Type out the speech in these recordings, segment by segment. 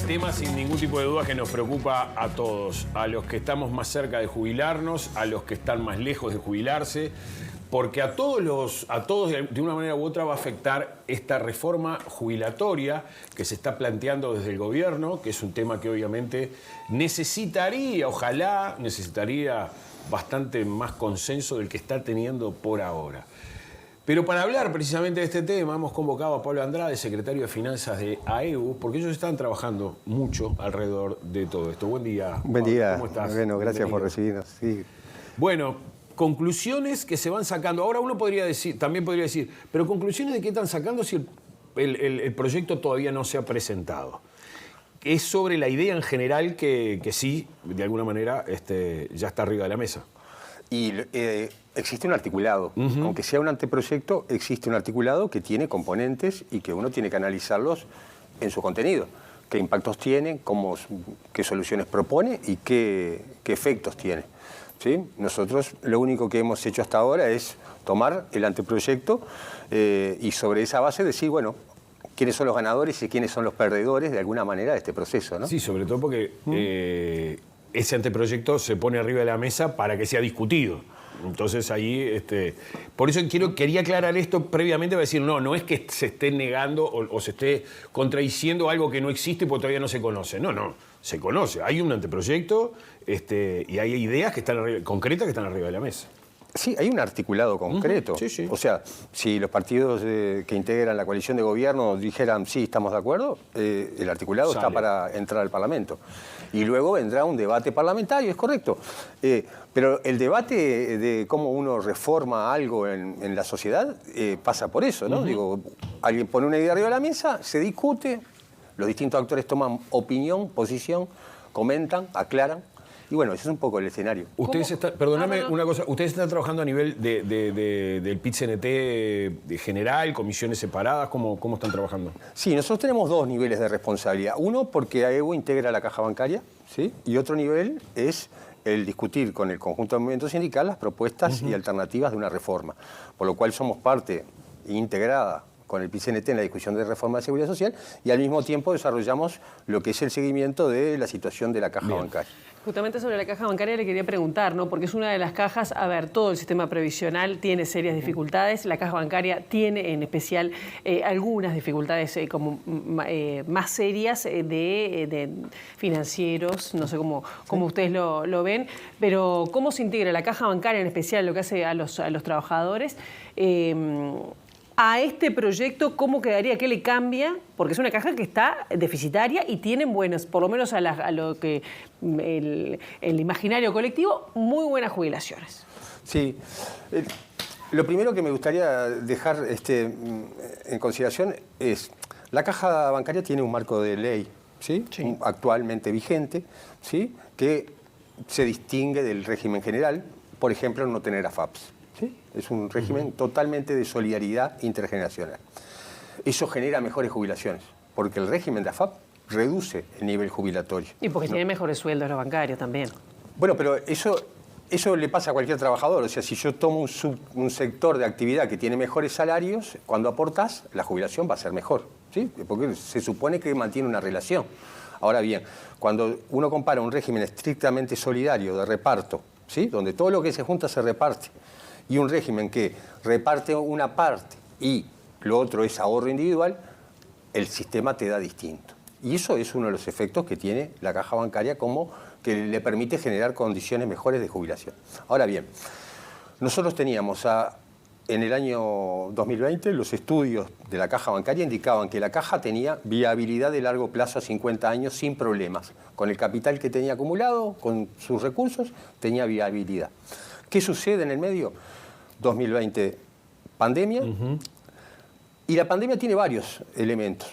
tema sin ningún tipo de duda que nos preocupa a todos, a los que estamos más cerca de jubilarnos, a los que están más lejos de jubilarse, porque a todos de una manera u otra va a afectar esta reforma jubilatoria que se está planteando desde el gobierno, que es un tema que obviamente necesitaría bastante más consenso del que está teniendo por ahora. Pero para hablar precisamente de este tema hemos convocado a Pablo Andrade, secretario de Finanzas de AEBU, porque ellos están trabajando mucho alrededor de todo esto. Buen día. Buen día. ¿Cómo estás? Bueno, gracias por recibirnos. Sí. Bueno, conclusiones que se van sacando. Ahora uno también podría decir, pero conclusiones de qué están sacando si el proyecto todavía no se ha presentado. Es sobre la idea en general que sí, de alguna manera, ya está arriba de la mesa. Y existe un articulado. Aunque sea un anteproyecto, existe un articulado que tiene componentes y que uno tiene que analizarlos en su contenido. ¿Qué impactos tiene? ¿Qué soluciones propone? ¿Y qué efectos tiene? ¿Sí? Nosotros lo único que hemos hecho hasta ahora es tomar el anteproyecto y sobre esa base decir, bueno, quiénes son los ganadores y quiénes son los perdedores de alguna manera de este proceso, ¿no? Sí, sobre todo porque ese anteproyecto se pone arriba de la mesa para que sea discutido. Entonces ahí, por eso quería aclarar esto previamente para decir, no es que se esté negando o se esté contradiciendo algo que no existe porque todavía no se conoce. No, se conoce. Hay un anteproyecto y hay ideas concretas que están arriba de la mesa. Sí, hay un articulado concreto. Sí. O sea, si los partidos que integran la coalición de gobierno dijeran sí, estamos de acuerdo, el articulado está para entrar al Parlamento. Y luego vendrá un debate parlamentario, es correcto. Pero el debate de cómo uno reforma algo en la sociedad pasa por eso, ¿no? Digo, alguien pone una idea arriba de la mesa, se discute, los distintos actores toman opinión, posición, comentan, aclaran. Y bueno, ese es un poco el escenario. Perdóname una cosa, ¿ustedes están trabajando a nivel del PIT-CNT general, comisiones separadas? ¿Cómo están trabajando? Sí, nosotros tenemos dos niveles de responsabilidad. Uno, porque AEBU integra la caja bancaria, ¿sí? Y otro nivel es el discutir con el conjunto del movimiento sindical las propuestas y alternativas de una reforma. Por lo cual somos parte integrada con el PIT-CNT en la discusión de reforma de seguridad social y al mismo tiempo desarrollamos lo que es el seguimiento de la situación de la caja bancaria. Justamente sobre la caja bancaria le quería preguntar, ¿no? Porque es una de las cajas, todo el sistema previsional tiene serias dificultades, la caja bancaria tiene en especial algunas dificultades como más serias de financieros, no sé cómo ustedes lo ven, pero ¿cómo se integra la caja bancaria en especial, lo que hace a los trabajadores? A este proyecto, ¿cómo quedaría? ¿Qué le cambia? Porque es una caja que está deficitaria y tienen buenas, por lo menos a lo que el imaginario colectivo, muy buenas jubilaciones. Sí. Lo primero que me gustaría dejar en consideración es, la caja bancaria tiene un marco de ley, ¿sí? Actualmente vigente, ¿sí? Que se distingue del régimen general, por ejemplo, no tener AFAPs. ¿Sí? Es un régimen totalmente de solidaridad intergeneracional. Eso genera mejores jubilaciones, porque el régimen de AFAP reduce el nivel jubilatorio. Y porque tiene mejores sueldos los bancarios también. Bueno, pero eso le pasa a cualquier trabajador. O sea, si yo tomo un sector de actividad que tiene mejores salarios, cuando aportás, la jubilación va a ser mejor, ¿sí? Porque se supone que mantiene una relación. Ahora bien, cuando uno compara un régimen estrictamente solidario de reparto, ¿sí? Donde todo lo que se junta se reparte, y un régimen que reparte una parte y lo otro es ahorro individual, el sistema te da distinto. Y eso es uno de los efectos que tiene la caja bancaria, como que le permite generar condiciones mejores de jubilación. Ahora bien, nosotros teníamos en el año 2020 los estudios de la caja bancaria indicaban que la caja tenía viabilidad de largo plazo a 50 años sin problemas. Con el capital que tenía acumulado, con sus recursos, tenía viabilidad. ¿Qué sucede en el medio? 2020, pandemia. Y la pandemia tiene varios elementos.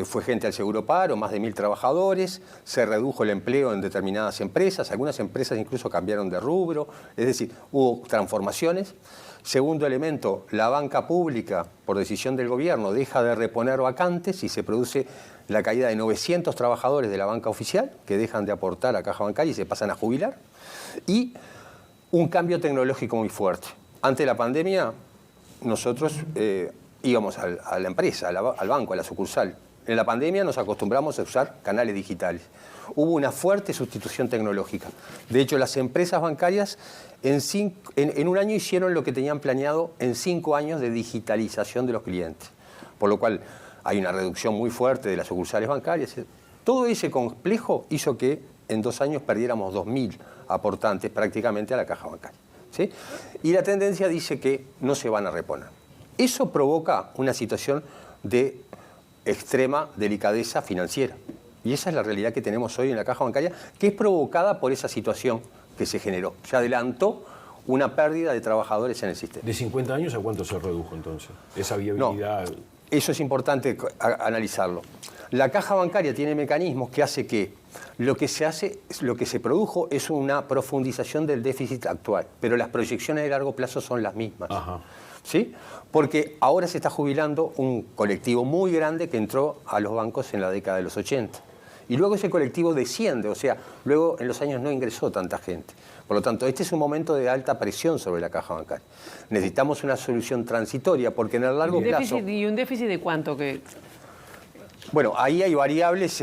Fue gente al seguro paro, más de 1000 trabajadores, se redujo el empleo en determinadas empresas, algunas empresas incluso cambiaron de rubro, es decir, hubo transformaciones. Segundo elemento, la banca pública, por decisión del gobierno, deja de reponer vacantes y se produce la caída de 900 trabajadores de la banca oficial que dejan de aportar a caja bancaria y se pasan a jubilar. Y un cambio tecnológico muy fuerte. Ante la pandemia, nosotros íbamos a la empresa, al banco, a la sucursal, En la pandemia nos acostumbramos a usar canales digitales. Hubo una fuerte sustitución tecnológica. De hecho, las empresas bancarias en un año hicieron lo que tenían planeado en 5 años de digitalización de los clientes. Por lo cual hay una reducción muy fuerte de las sucursales bancarias. Todo ese complejo hizo que en 2 años perdiéramos 2.000 aportantes prácticamente a la caja bancaria, ¿sí? Y la tendencia dice que no se van a reponer. Eso provoca una situación de extrema delicadeza financiera. Y esa es la realidad que tenemos hoy en la caja bancaria, que es provocada por esa situación que se generó. Se adelantó una pérdida de trabajadores en el sistema. ¿De 50 años a cuánto se redujo entonces? Esa viabilidad. No, eso es importante analizarlo. La caja bancaria tiene mecanismos que hace que lo que se produjo es una profundización del déficit actual, pero las proyecciones de largo plazo son las mismas. Ajá. ¿Sí? Porque ahora se está jubilando un colectivo muy grande que entró a los bancos en la década de los 80. Y luego ese colectivo desciende, o sea, luego en los años no ingresó tanta gente. Por lo tanto, este es un momento de alta presión sobre la caja bancaria. Necesitamos una solución transitoria porque en el largo plazo... ¿Y un déficit de cuánto? Bueno, ahí hay variables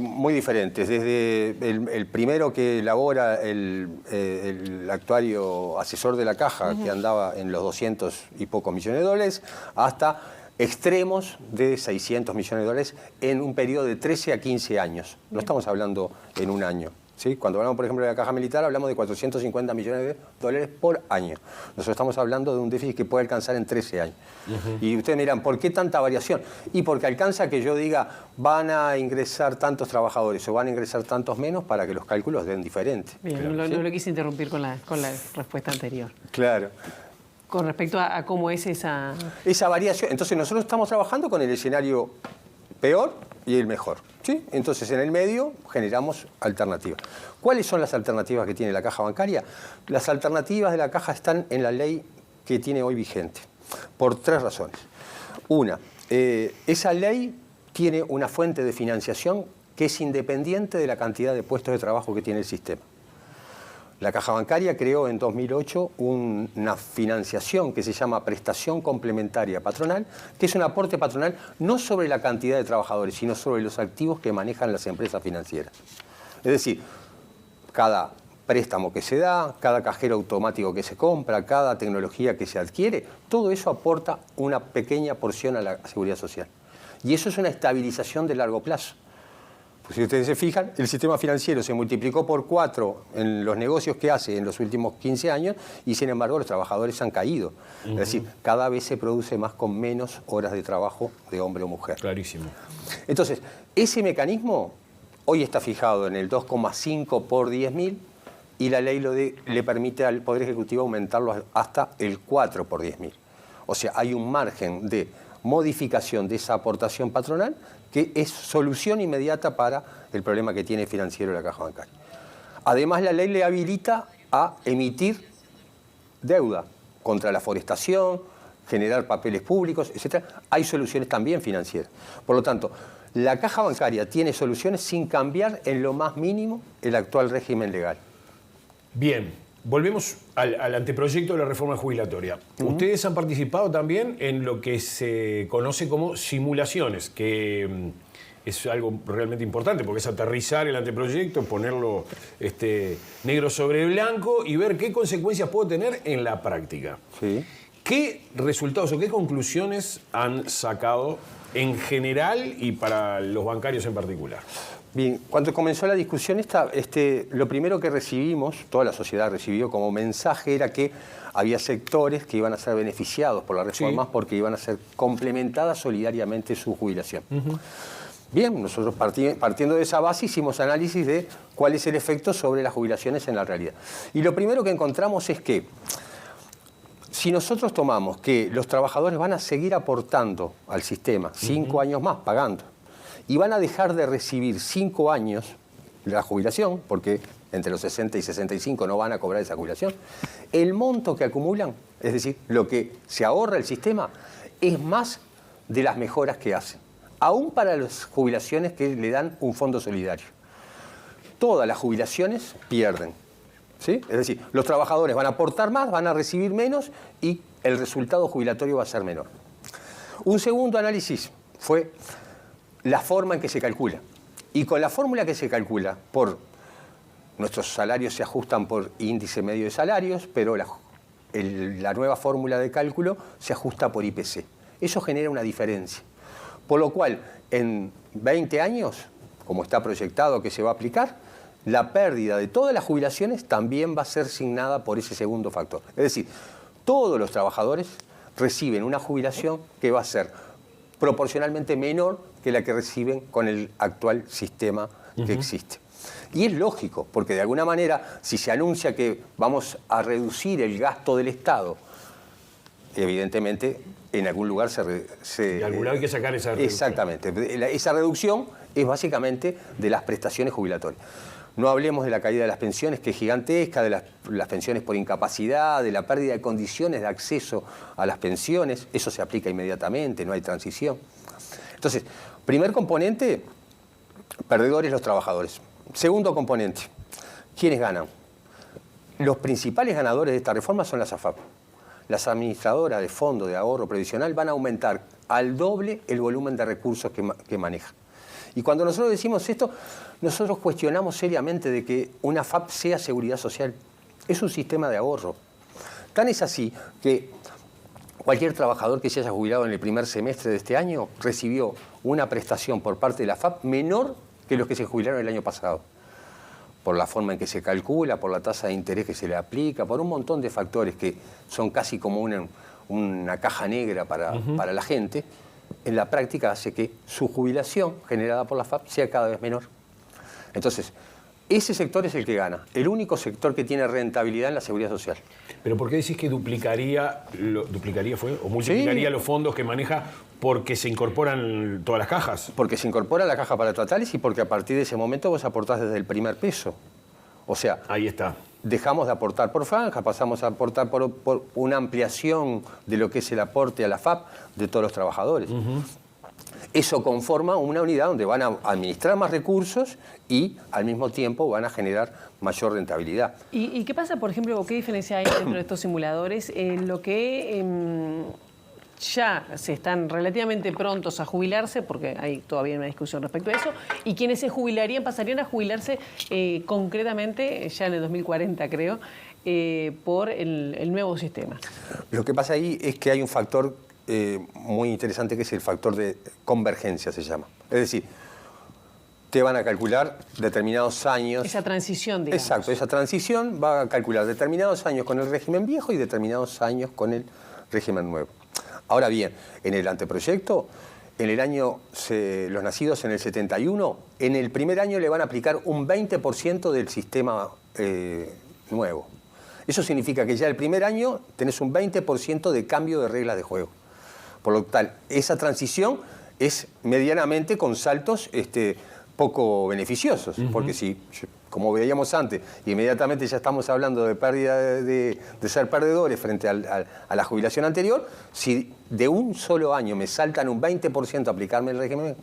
muy diferentes. Desde el primero que elabora el actuario asesor de la caja, que andaba en los 200 y pocos millones de dólares, hasta extremos de 600 millones de dólares en un periodo de 13 a 15 años. No estamos hablando en un año. ¿Sí? Cuando hablamos, por ejemplo, de la caja militar, hablamos de 450 millones de dólares por año. Nosotros estamos hablando de un déficit que puede alcanzar en 13 años. Y ustedes me dirán, ¿por qué tanta variación? Y porque alcanza que yo diga, van a ingresar tantos trabajadores o van a ingresar tantos menos para que los cálculos den diferentes. Bien, claro, no lo quise interrumpir con la respuesta anterior. Claro. Con respecto a cómo es esa variación. Entonces nosotros estamos trabajando con el escenario peor y el mejor, ¿sí? Entonces en el medio generamos alternativas. ¿Cuáles son las alternativas que tiene la caja bancaria? Las alternativas de la caja están en la ley que tiene hoy vigente, por 3 razones. Una, esa ley tiene una fuente de financiación que es independiente de la cantidad de puestos de trabajo que tiene el sistema. La caja bancaria creó en 2008 una financiación que se llama prestación complementaria patronal, que es un aporte patronal no sobre la cantidad de trabajadores, sino sobre los activos que manejan las empresas financieras. Es decir, cada préstamo que se da, cada cajero automático que se compra, cada tecnología que se adquiere, todo eso aporta una pequeña porción a la seguridad social. Y eso es una estabilización de largo plazo. Si ustedes se fijan, el sistema financiero se multiplicó por 4 en los negocios que hace en los últimos 15 años y, sin embargo, los trabajadores han caído. Es decir, cada vez se produce más con menos horas de trabajo de hombre o mujer. Clarísimo. Entonces, ese mecanismo hoy está fijado en el 2,5 por 10.000 y la ley le permite al Poder Ejecutivo aumentarlo hasta el 4 por 10.000. O sea, hay un margen de modificación de esa aportación patronal que es solución inmediata para el problema que tiene financiero la caja bancaria. Además, la ley le habilita a emitir deuda contra la forestación, generar papeles públicos, etc. Hay soluciones también financieras. Por lo tanto, la caja bancaria tiene soluciones sin cambiar en lo más mínimo el actual régimen legal. Bien. Volvemos al anteproyecto de la reforma jubilatoria. Ustedes han participado también en lo que se conoce como simulaciones, que es algo realmente importante, porque es aterrizar el anteproyecto, ponerlo negro sobre blanco y ver qué consecuencias puede tener en la práctica. Sí. ¿Qué resultados o qué conclusiones han sacado en general y para los bancarios en particular? Bien, cuando comenzó la discusión lo primero que recibimos, toda la sociedad recibió como mensaje, era que había sectores que iban a ser beneficiados por la reforma porque iban a ser complementadas solidariamente su jubilación. Bien, nosotros partiendo de esa base hicimos análisis de cuál es el efecto sobre las jubilaciones en la realidad. Y lo primero que encontramos es que si nosotros tomamos que los trabajadores van a seguir aportando al sistema 5 años más pagando, y van a dejar de recibir 5 años la jubilación, porque entre los 60 y 65 no van a cobrar esa jubilación, el monto que acumulan, es decir, lo que se ahorra el sistema, es más de las mejoras que hacen, aún para las jubilaciones que le dan un fondo solidario. Todas las jubilaciones pierden, ¿sí? Es decir, los trabajadores van a aportar más, van a recibir menos y el resultado jubilatorio va a ser menor. Un segundo análisis fue la forma en que se calcula. Y con la fórmula que se calcula, nuestros salarios se ajustan por índice medio de salarios, pero la nueva fórmula de cálculo se ajusta por IPC. Eso genera una diferencia. Por lo cual, en 20 años, como está proyectado que se va a aplicar, la pérdida de todas las jubilaciones también va a ser signada por ese segundo factor. Es decir, todos los trabajadores reciben una jubilación que va a ser proporcionalmente menor que la que reciben con el actual sistema que existe. Y es lógico, porque de alguna manera, si se anuncia que vamos a reducir el gasto del Estado, evidentemente en algún lugar de algún lado hay que sacar esa reducción. Exactamente. Esa reducción es básicamente de las prestaciones jubilatorias. No hablemos de la caída de las pensiones, que es gigantesca, de las pensiones por incapacidad, de la pérdida de condiciones de acceso a las pensiones. Eso se aplica inmediatamente, no hay transición. Entonces, primer componente, perdedores los trabajadores. Segundo componente, ¿quiénes ganan? Los principales ganadores de esta reforma son las AFAP. Las administradoras de fondo de ahorro previsional van a aumentar al doble el volumen de recursos que manejan. Y cuando nosotros decimos esto, nosotros cuestionamos seriamente de que una AFAP sea seguridad social. Es un sistema de ahorro. Tan es así que cualquier trabajador que se haya jubilado en el primer semestre de este año recibió una prestación por parte de la AFAP menor que los que se jubilaron el año pasado. Por la forma en que se calcula, por la tasa de interés que se le aplica, por un montón de factores que son casi como una caja negra para la gente, en la práctica hace que su jubilación generada por la AFAP sea cada vez menor. Entonces, ese sector es el que gana, el único sector que tiene rentabilidad en la seguridad social. ¿Pero por qué decís que duplicaría o multiplicaría los fondos que maneja porque se incorporan todas las cajas? Porque se incorpora la caja para totales y porque a partir de ese momento vos aportás desde el primer peso. O sea, ahí está. Dejamos de aportar por franja, pasamos a aportar por una ampliación de lo que es el aporte a la FAP de todos los trabajadores. Eso conforma una unidad donde van a administrar más recursos y al mismo tiempo van a generar mayor rentabilidad. ¿Y qué pasa, por ejemplo, qué diferencia hay dentro de estos simuladores en lo que ya se están relativamente prontos a jubilarse, porque hay todavía una discusión respecto a eso, y quienes se jubilarían pasarían a jubilarse concretamente ya en el 2040, creo, por el nuevo sistema? Lo que pasa ahí es que hay un factor muy interesante que es el factor de convergencia, se llama. Es decir, te van a calcular determinados años. Esa transición, digamos. Exacto, esa transición va a calcular determinados años con el régimen viejo y determinados años con el régimen nuevo. Ahora bien, en el anteproyecto, en el año, los nacidos en el 71, en el primer año le van a aplicar un 20% del sistema nuevo. Eso significa que ya el primer año tenés un 20% de cambio de reglas de juego. Por lo tal, esa transición es medianamente con saltos poco beneficiosos, porque si, como veíamos antes, inmediatamente ya estamos hablando de pérdida de ser perdedores frente a la jubilación anterior, si de un solo año me saltan un 20% a aplicarme el régimen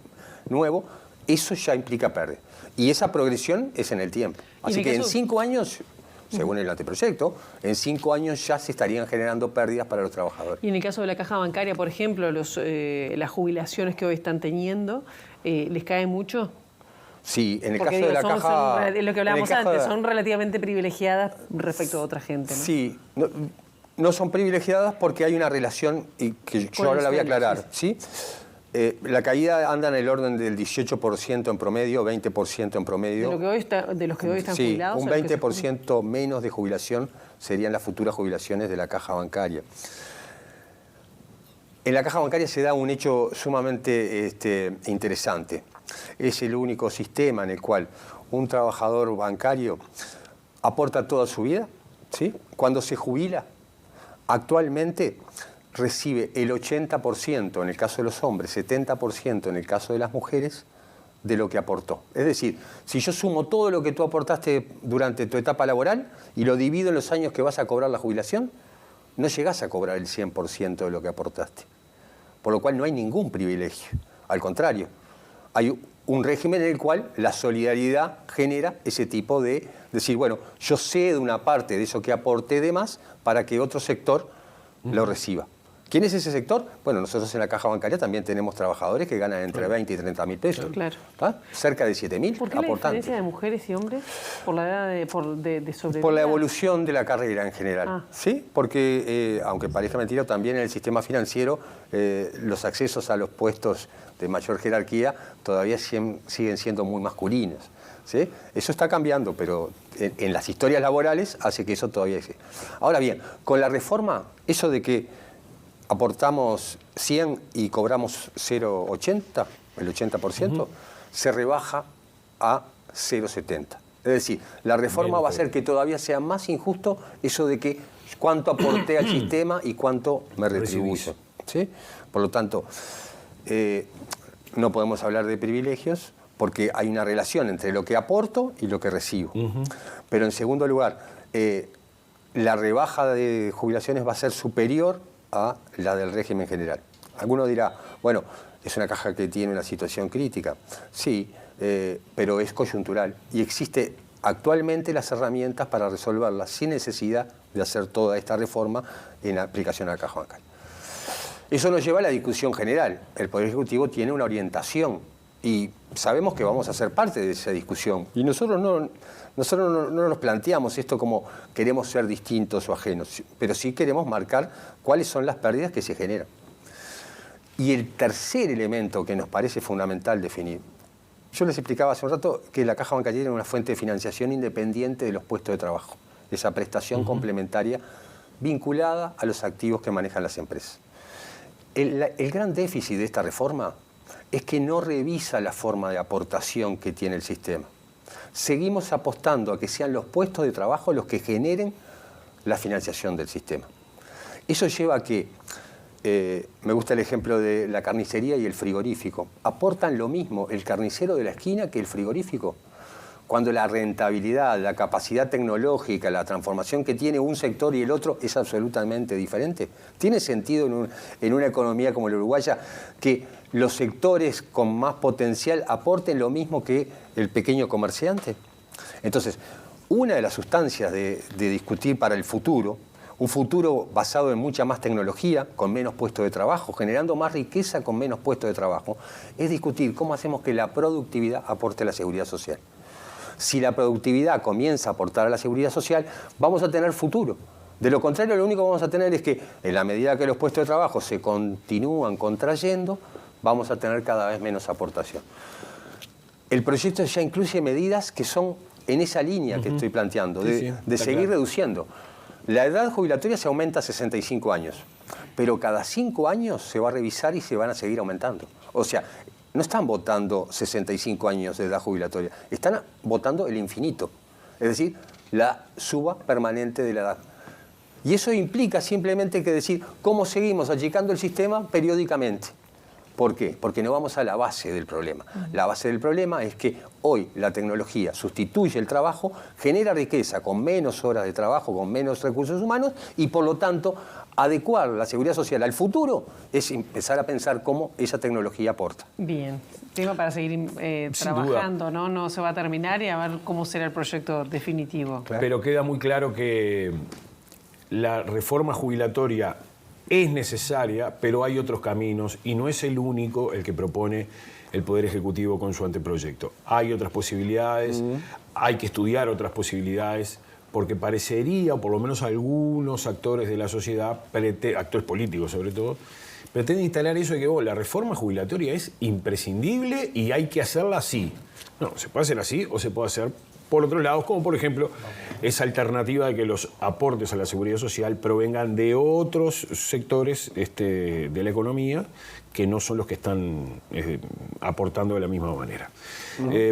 nuevo, eso ya implica pérdida. Y esa progresión es en el tiempo. Así que en 5 años... Según el anteproyecto, en 5 años ya se estarían generando pérdidas para los trabajadores. Y en el caso de la caja bancaria, por ejemplo, las jubilaciones que hoy están teniendo, ¿les cae mucho? Sí, en el caso de la caja... Lo que hablábamos antes, son relativamente privilegiadas respecto a otra gente, ¿no? Sí, no son privilegiadas porque hay una relación, y que yo ahora la voy a aclarar, ¿sí? La caída anda en el orden del 18% en promedio, 20% en promedio. De los que hoy están jubilados. Sí, un 20% menos de jubilación serían las futuras jubilaciones de la caja bancaria. En la caja bancaria se da un hecho sumamente interesante. Es el único sistema en el cual un trabajador bancario aporta toda su vida, ¿sí? Cuando se jubila, actualmente recibe el 80% en el caso de los hombres, 70% en el caso de las mujeres, de lo que aportó. Es decir, si yo sumo todo lo que tú aportaste durante tu etapa laboral y lo divido en los años que vas a cobrar la jubilación, no llegás a cobrar el 100% de lo que aportaste. Por lo cual no hay ningún privilegio. Al contrario, hay un régimen en el cual la solidaridad genera ese tipo de decir, bueno, yo cedo una parte de eso que aporté de más para que otro sector lo reciba. ¿Quién es ese sector? Bueno, nosotros en la caja bancaria también tenemos trabajadores que ganan entre 20 y 30 mil pesos. Claro. ¿Está? Cerca de 7.000 ¿Por qué la aportantes. diferencia de mujeres y hombres? ¿Por la edad de sobrevida? Por la evolución de la carrera en general. ¿Sí? Porque, aunque parezca mentira, también en el sistema financiero los accesos a los puestos de mayor jerarquía todavía siguen siendo muy masculinos. ¿Sí? Eso está cambiando, pero en las historias laborales hace que eso todavía existe. Ahora bien, con la reforma, eso de que aportamos 100 y cobramos 0,80, el 80%, se rebaja a 0,70. Es decir, la reforma va a hacer que todavía sea más injusto eso de que cuánto aporté al sistema y cuánto me retribuye. ¿Sí? Por lo tanto, no podemos hablar de privilegios porque hay una relación entre lo que aporto y lo que recibo. Pero en segundo lugar, la rebaja de jubilaciones va a ser superior a la del régimen general. Alguno dirá, bueno, es una caja que tiene una situación crítica. Sí, pero es coyuntural y existe actualmente las herramientas para resolverla sin necesidad de hacer toda esta reforma en aplicación a la caja bancaria. Eso nos lleva a la discusión general. El Poder Ejecutivo tiene una orientación y sabemos que vamos a ser parte de esa discusión. Y nosotros no nos planteamos esto como queremos ser distintos o ajenos, pero sí queremos marcar cuáles son las pérdidas que se generan. Y el tercer elemento que nos parece fundamental definir, yo les explicaba hace un rato que la caja bancaria era una fuente de financiación independiente de los puestos de trabajo, esa prestación complementaria vinculada a los activos que manejan las empresas. El gran déficit de esta reforma es que no revisa la forma de aportación que tiene el sistema. Seguimos apostando a que sean los puestos de trabajo los que generen la financiación del sistema. Eso lleva a que, me gusta el ejemplo de la carnicería y el frigorífico, aportan lo mismo el carnicero de la esquina que el frigorífico. Cuando la rentabilidad, la capacidad tecnológica, la transformación que tiene un sector y el otro es absolutamente diferente. ¿Tiene sentido en una economía como la uruguaya que los sectores con más potencial aporten lo mismo que el pequeño comerciante? Entonces, una de las sustancias de discutir para el futuro, un futuro basado en mucha más tecnología, con menos puestos de trabajo, generando más riqueza con menos puestos de trabajo, es discutir cómo hacemos que la productividad aporte a la seguridad social. Si la productividad comienza a aportar a la seguridad social, vamos a tener futuro. De lo contrario, lo único que vamos a tener es que, en la medida que los puestos de trabajo se continúan contrayendo, vamos a tener cada vez menos aportación. El proyecto ya incluye medidas que son en esa línea que estoy planteando, de seguir reduciendo. La edad jubilatoria se aumenta a 65 años, pero cada 5 años se va a revisar y se van a seguir aumentando. O sea, no están votando 65 años de edad jubilatoria, están votando el infinito, es decir, la suba permanente de la edad. Y eso implica simplemente que decir cómo seguimos achicando el sistema periódicamente. ¿Por qué? Porque no vamos a la base del problema. La base del problema es que hoy la tecnología sustituye el trabajo, genera riqueza con menos horas de trabajo, con menos recursos humanos y por lo tanto adecuar la seguridad social al futuro es empezar a pensar cómo esa tecnología aporta. Bien, tema para seguir trabajando, ¿no? No se va a terminar y a ver cómo será el proyecto definitivo. Claro. Pero queda muy claro que la reforma jubilatoria es necesaria, pero hay otros caminos y no es el único el que propone el Poder Ejecutivo con su anteproyecto. Hay otras posibilidades, hay que estudiar otras posibilidades, porque parecería, o por lo menos algunos actores de la sociedad, actores políticos sobre todo, pretenden instalar eso de que la reforma jubilatoria es imprescindible y hay que hacerla así. No, se puede hacer así o se puede hacer por otros lados, como por ejemplo esa alternativa de que los aportes a la seguridad social provengan de otros sectores de la economía que no son los que están aportando de la misma manera.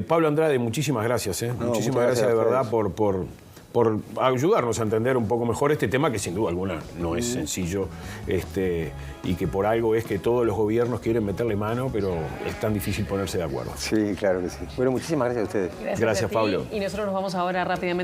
Pablo Andrade, muchísimas gracias. Muchísimas gracias de verdad por ayudarnos a entender un poco mejor este tema que sin duda alguna no es sencillo y que por algo es que todos los gobiernos quieren meterle mano, pero es tan difícil ponerse de acuerdo. Sí, claro que sí. Bueno, muchísimas gracias a ustedes. Gracias Pablo. Y nosotros nos vamos ahora rápidamente